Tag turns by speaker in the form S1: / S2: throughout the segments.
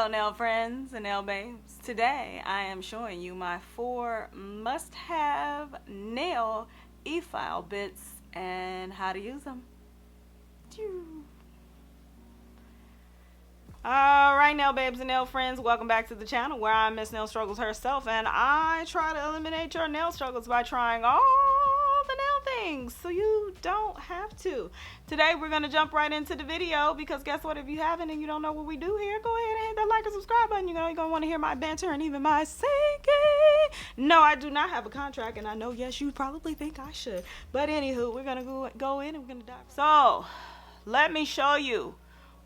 S1: Hello nail friends and nail babes. Today I am showing you my 4 must-have nail e-file bits and how to use them. Alright nail babes and nail friends, welcome back to the channel where I'm Miss NailStruggles herself, and I try to eliminate your nail struggles by trying all the nail things so you don't have to. Today we're going to jump right into the video because guess what, if you haven't and you don't know what we do here, go ahead and hit that like and subscribe button. You're going to want to hear my banter and even my singing. No, I do not have a contract, and I know, yes, you probably think I should, but anywho, we're going to go in and we're going to dive. So let me show you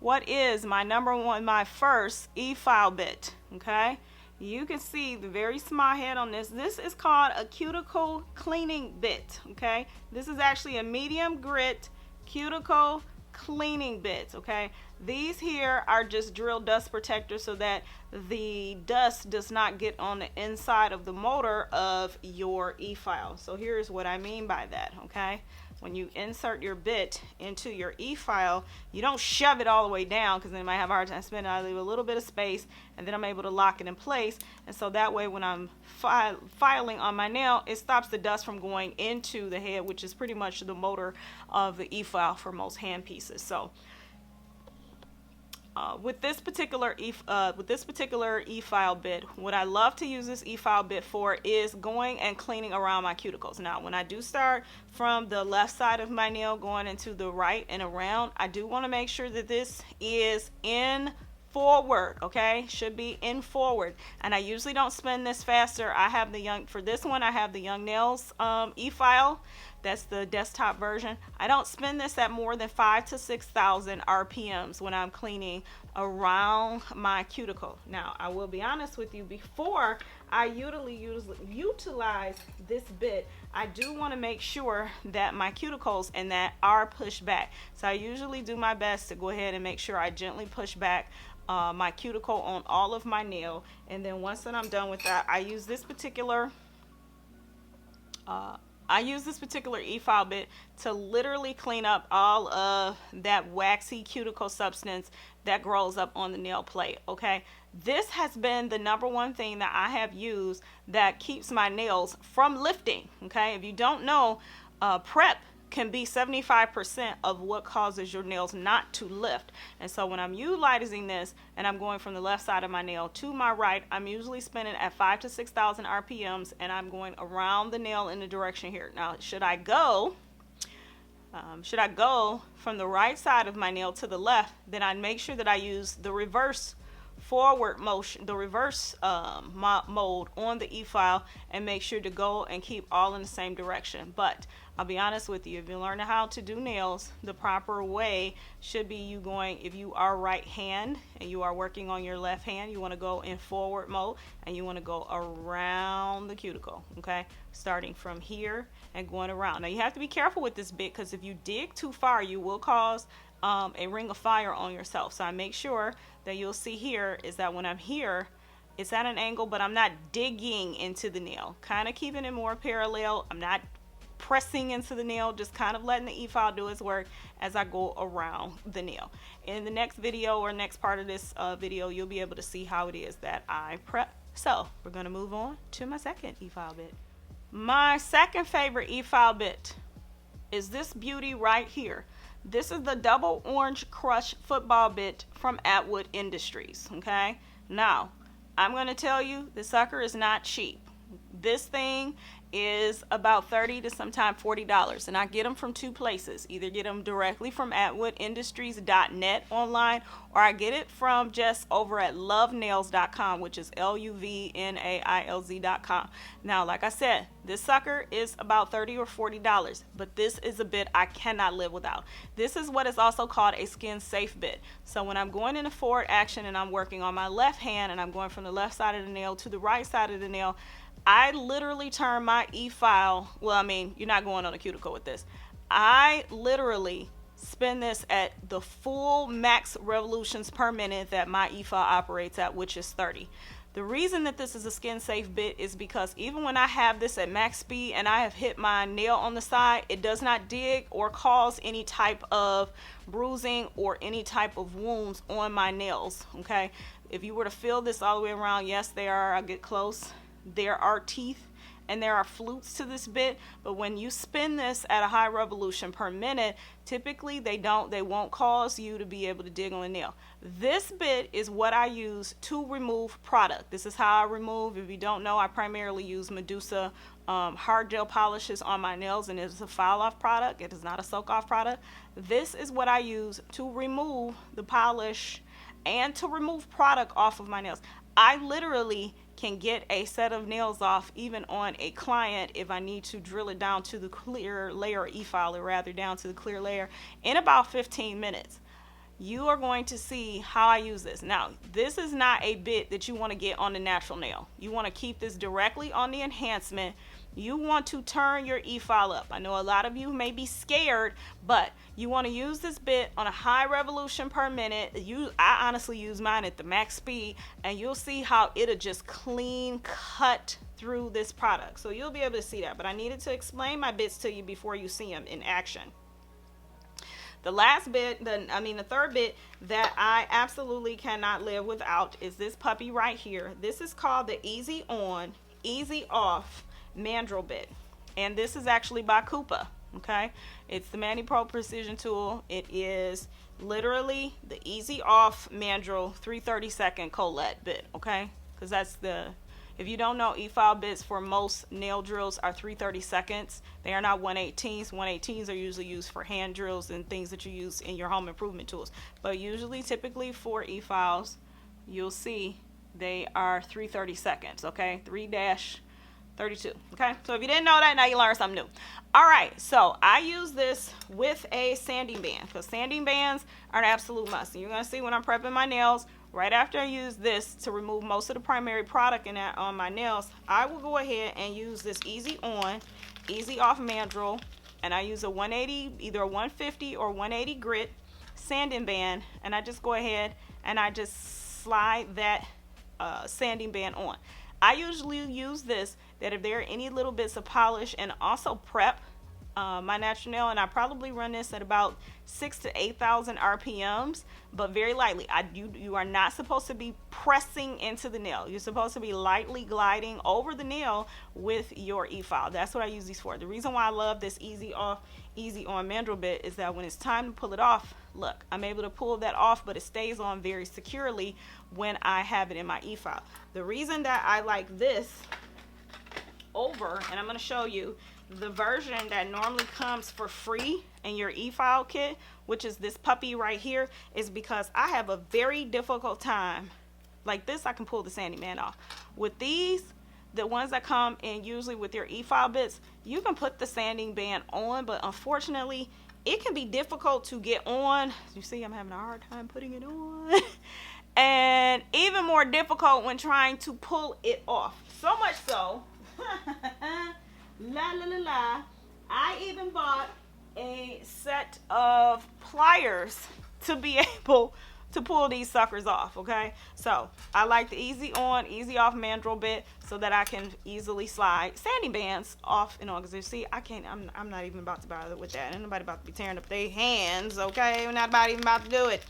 S1: what is my first e-file bit. Okay, you can see the very small head on this. This is called a Cuticle Cleaning Bit. Okay, this is actually a medium grit cuticle cleaning bit. Okay, these here are just drill dust protectors so that the dust does not get on the inside of the motor of your e-file. So here's what I mean by that. Okay, when you insert your bit into your e-file, you don't shove it all the way down because then you might have a hard time spinning. I leave a little bit of space and then I'm able to lock it in place, and so that way when I'm filing on my nail, it stops the dust from going into the head, which is pretty much the motor of the e-file for most hand pieces. So with this particular e-file bit, what I love to use this e-file bit for is going and cleaning around my cuticles. Now when I do start from the left side of my nail going into the right and around, I do want to make sure that this is in forward. Okay, should be in forward, and I usually don't spin this faster. I have for this one I have the Young Nails e-file. That's the desktop version. I don't spin this at more than 5,000 to 6,000 RPMs when I'm cleaning around my cuticle. Now, I will be honest with you, before I utilize this bit, I do want to make sure that my cuticles and that are pushed back. So I usually do my best to go ahead and make sure I gently push back my cuticle on all of my nail, and then once that I'm done with that, I use this particular e-file bit to literally clean up all of that waxy cuticle substance that grows up on the nail plate. Okay, this has been the #1 thing that I have used that keeps my nails from lifting. Okay, if you don't know, prep can be 75% of what causes your nails not to lift. And so when I'm utilizing this and I'm going from the left side of my nail to my right, I'm usually spinning at 5,000 to 6,000 RPMs, and I'm going around the nail in the direction here. Now, should I go from the right side of my nail to the left, then I make sure that I use the reverse forward motion, the reverse mode on the e-file, and make sure to go and keep all in the same direction. But I'll be honest with you, if you learn how to do nails, the proper way should be you going, if you are right hand and you are working on your left hand, you want to go in forward mode and you want to go around the cuticle. Okay, starting from here and going around. Now you have to be careful with this bit because if you dig too far, you will cause a ring of fire on yourself. So I make sure that you'll see here is that when I'm here, it's at an angle, but I'm not digging into the nail, kind of keeping it more parallel. I'm not pressing into the nail, just kind of letting the e-file do its work as I go around the nail. In the next video or next part of this video, you'll be able to see how it is that I prep. So we're going to move on to my second e-file bit. My second favorite e-file bit is this beauty right here. This is the double orange crush football bit from Atwood Industries. Okay, now I'm going to tell you, the sucker is not cheap. This thing is about $30 to sometimes $40, and I get them from 2 places. Either get them directly from atwoodindustries.net online, or I get it from just over at lovenails.com, which is LUVNAILZ.com. Now, like I said, this sucker is about $30 or $40, but this is a bit I cannot live without. This is what is also called a skin safe bit. So when I'm going into forward action and I'm working on my left hand and I'm going from the left side of the nail to the right side of the nail, I literally turn my e-file, well, I mean, you're not going on a cuticle with this. I literally spin this at the full max revolutions per minute that my e-file operates at, which is 30. The reason that this is a skin safe bit is because even when I have this at max speed and I have hit my nail on the side, it does not dig or cause any type of bruising or any type of wounds on my nails. Okay, If you were to feel this all the way around, yes, I'll get close. There are teeth and there are flutes to this bit, but when you spin this at a high revolution per minute, typically they won't cause you to be able to dig on a nail. This bit is what I use to remove product. This is how I remove. If you don't know, I primarily use Medusa hard gel polishes on my nails, and it's a file off product. It is not a soak off product. This is what I use to remove the polish and to remove product off of my nails. I literally can get a set of nails off even on a client if I need to drill it down to the clear layer, e-file it rather down to the clear layer, in about 15 minutes. You are going to see how I use this. Now, this is not a bit that you want to get on the natural nail. You want to keep this directly on the enhancement. You want to turn your e-file up. I know a lot of you may be scared, but you want to use this bit on a high revolution per minute. I honestly use mine at the max speed, and you'll see how it'll just clean cut through this product. So you'll be able to see that, but I needed to explain my bits to you before you see them in action. The last bit, the third bit that I absolutely cannot live without is this puppy right here. This is called the Easy On, Easy Off Mandrel bit, and this is actually by Coupa. Okay, it's the Mani Pro Precision tool. It is literally the Easy Off Mandrel 3/32 Colette bit. Okay, because that's if you don't know, e-file bits for most nail drills are 3/32. They are not 1/18. 1/18s are usually used for hand drills and things that you use in your home improvement tools, but usually typically for e-files you'll see they are 3/32. Okay, 3-32. Okay, so if you didn't know that, now you learn something new. All right, so I use this with a sanding band because sanding bands are an absolute must. And you're gonna see when I'm prepping my nails, right after I use this to remove most of the primary product in that on my nails, I will go ahead and use this Easy On, Easy Off Mandrel, and I use a 180, either a 150 or 180 grit sanding band, and I just go ahead and I just slide that sanding band on. I usually use this that if there are any little bits of polish, and also prep my natural nail, and I probably run this at about 6,000 to 8,000 RPMs, but very lightly. You are not supposed to be pressing into the nail. You're supposed to be lightly gliding over the nail with your e-file. That's what I use these for. The reason why I love this Easy Off, Easy On Mandrel bit is that when it's time to pull it off, look, I'm able to pull that off, but it stays on very securely when I have it in my e-file. The reason that I like this over, and I'm going to show you the version that normally comes for free in your e-file kit, which is this puppy right here, is because I have a very difficult time. Like this, I can pull the sanding band off. With these, the ones that come in usually with your e-file bits, you can put the sanding band on, but unfortunately it can be difficult to get on. You see, I'm having a hard time putting it on. And even more difficult when trying to pull it off. So much so, I even bought a set of pliers to be able to pull these suckers off. Okay, so I like the Easy On, Easy Off Mandrel bit so that I can easily slide sanding bands off. Because you see, I'm not even about to bother with that. Ain't nobody about to be tearing up their hands. Okay, we're not even about to do it.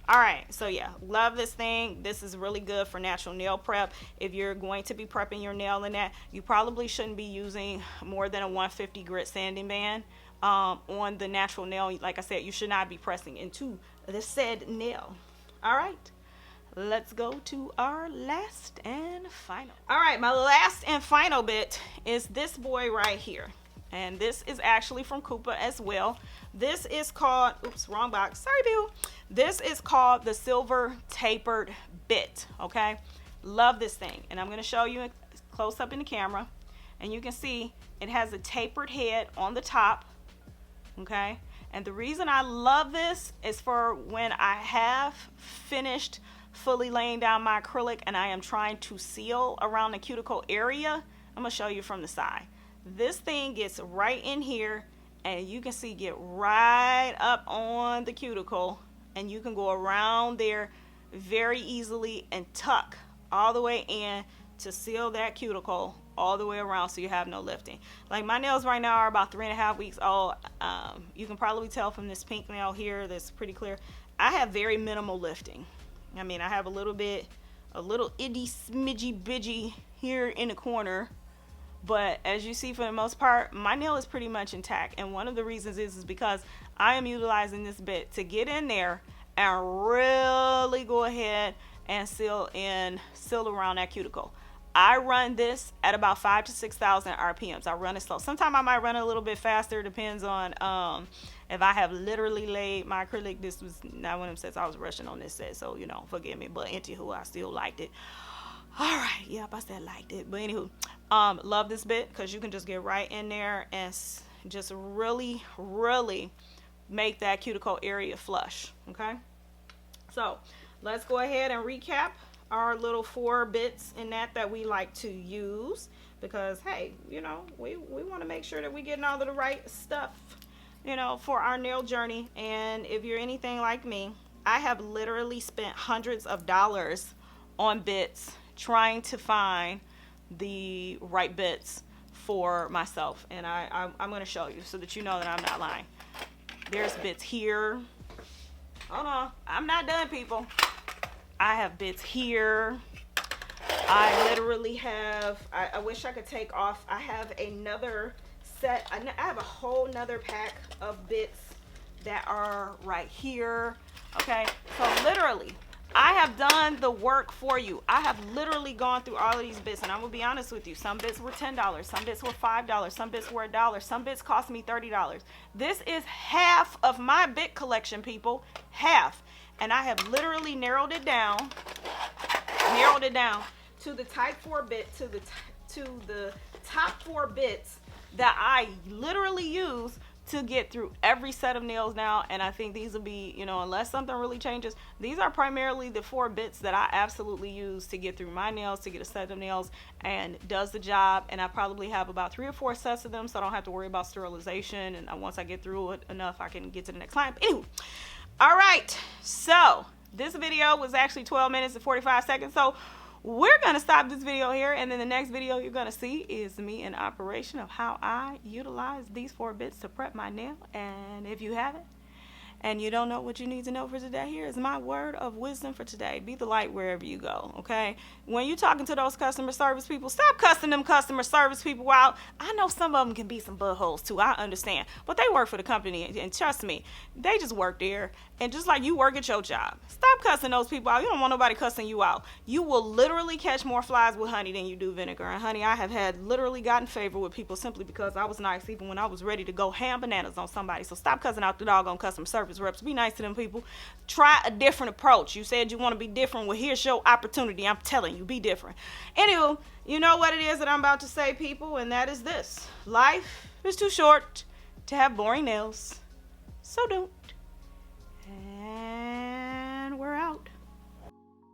S1: All right, so yeah, love this thing. This is really good for natural nail prep. If you're going to be prepping your nail in that, you probably shouldn't be using more than a 150 grit sanding band on the natural nail. Like I said, you should not be pressing into the said nail. All right, let's go to our last and final. All right, my last and final bit is this boy right here. And this is actually from Coupa as well. This is called, oops, wrong box. Sorry, Bill. This is called the Silver Tapered Bit, okay? Love this thing. And I'm going to show you close up in the camera. And you can see it has a tapered head on the top, okay? And the reason I love this is for when I have finished fully laying down my acrylic and I am trying to seal around the cuticle area. I'm going to show you from the side. This thing gets right in here, and you can see get right up on the cuticle, and you can go around there very easily and tuck all the way in to seal that cuticle all the way around so you have no lifting. Like my nails right now are about 3.5 weeks old. You can probably tell from this pink nail here that's pretty clear. I have very minimal lifting. I mean, I have a little bit a little itty smidgy bidgy here in the corner. But as you see, for the most part, my nail is pretty much intact. And one of the reasons is because I am utilizing this bit to get in there and really go ahead and seal around that cuticle. I run this at about 5,000 to 6,000 RPMs. I run it slow. Sometimes I might run a little bit faster. Depends on if I have literally laid my acrylic. This was not one of them sets I was rushing on this set, so forgive me. But anywho, I still liked it. All right, yep, I said liked it. But anywho, love this bit because you can just get right in there and just really, really make that cuticle area flush. Okay, so let's go ahead and recap our little 4 bits in that we like to use, because hey, we want to make sure that we're getting all of the right stuff for our nail journey. And if you're anything like me, I have literally spent hundreds of dollars on bits trying to find the right bits for myself, and I'm going to show you so that you know that I'm not lying. There's bits here. Hold on, I'm not done, people. I have bits here. I literally have, I wish I could take off. I have another set. I have a whole nother pack of bits that are right here. Okay, so literally, I have done the work for you. I have literally gone through all of these bits, and I'm gonna be honest with you. Some bits were $10, some bits were $5, some bits were $1, some bits cost me $30. This is half of my bit collection, people. Half. And I have literally narrowed it down to the type 4 bit, to the top 4 bits that I literally use to get through every set of nails now. And I think these will be, unless something really changes, these are primarily the 4 bits that I absolutely use to get through my nails, to get a set of nails, and does the job. And I probably have about 3 or 4 sets of them, so I don't have to worry about sterilization. And once I get through it enough, I can get to the next client. But anyway, all right, so this video was actually 12 minutes and 45 seconds. So we're going to stop this video here, and then the next video you're going to see is me in operation of how I utilize these 4 bits to prep my nail. And if you haven't, and you don't know what you need to know for today, here is my word of wisdom for today. Be the light wherever you go, okay? When you're talking to those customer service people, stop cussing them customer service people out. I know some of them can be some buttholes too, I understand. But they work for the company, and trust me, they just work there. And just like you work at your job, stop cussing those people out. You don't want nobody cussing you out. You will literally catch more flies with honey than you do vinegar. And honey, I have literally gotten favor with people simply because I was nice, even when I was ready to go ham bananas on somebody. So stop cussing out the doggone customer service reps. Be nice to them people. Try a different approach. You said you want to be different. Well, here's your opportunity. I'm telling you, be different. Anywho, you know what it is that I'm about to say, people, and that is this: life is too short to have boring nails, so don't. And we're out.